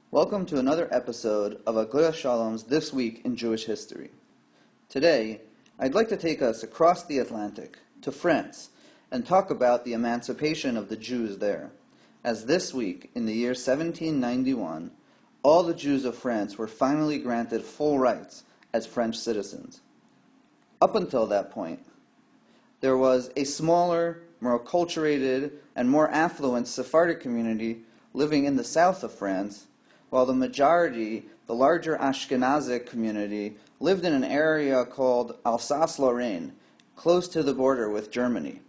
Welcome to another episode of Agudas Shalom's This Week in Jewish History. Today, I'd like to take us across the Atlantic to France and talk about the emancipation of the Jews there, as this week, in the year 1791, all the Jews of France were finally granted full rights as French citizens. Up until that point, there was a smaller, more acculturated, and more affluent Sephardic community living in the south of France, while the majority, the larger Ashkenazic community, lived in an area called Alsace-Lorraine, close to the border with Germany.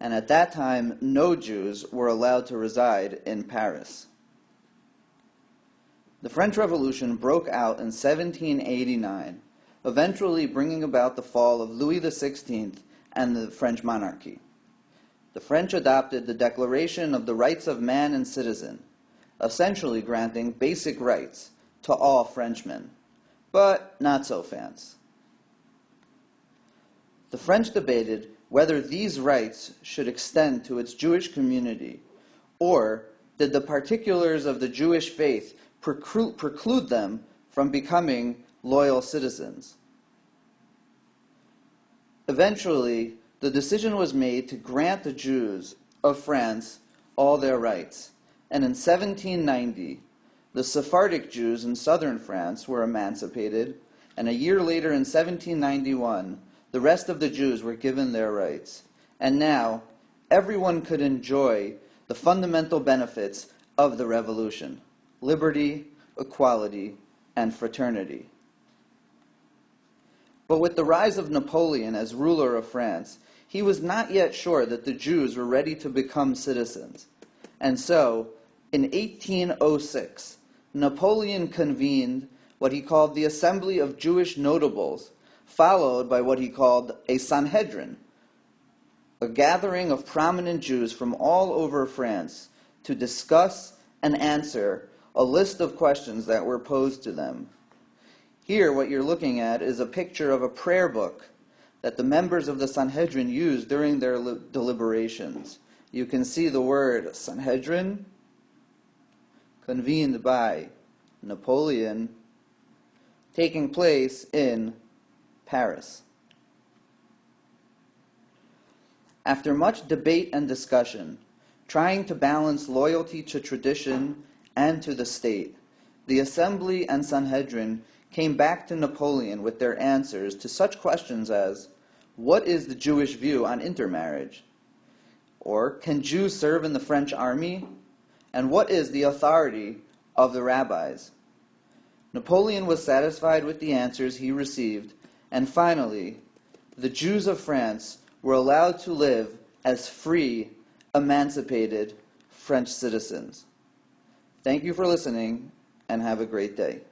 And at that time, no Jews were allowed to reside in Paris. The French Revolution broke out in 1789, eventually bringing about the fall of Louis XVI and the French monarchy. The French adopted the Declaration of the Rights of Man and Citizen, essentially granting basic rights to all Frenchmen, but not so fans. The French debated whether these rights should extend to its Jewish community, or did the particulars of the Jewish faith preclude them from becoming loyal citizens. Eventually, the decision was made to grant the Jews of France all their rights, and in 1790, the Sephardic Jews in southern France were emancipated, and a year later in 1791, the rest of the Jews were given their rights. And now, everyone could enjoy the fundamental benefits of the revolution: liberty, equality, and fraternity. But with the rise of Napoleon as ruler of France, he was not yet sure that the Jews were ready to become citizens. And so, in 1806, Napoleon convened what he called the Assembly of Jewish Notables, followed by what he called a Sanhedrin, a gathering of prominent Jews from all over France to discuss and answer a list of questions that were posed to them. Here, what you're looking at is a picture of a prayer book that the members of the Sanhedrin used during their deliberations. You can see the word Sanhedrin, convened by Napoleon, taking place in Paris. After much debate and discussion, trying to balance loyalty to tradition and to the state, the Assembly and Sanhedrin came back to Napoleon with their answers to such questions as, what is the Jewish view on intermarriage? Or, can Jews serve in the French army? And what is the authority of the rabbis? Napoleon was satisfied with the answers he received, and finally, the Jews of France were allowed to live as free, emancipated French citizens. Thank you for listening, and have a great day.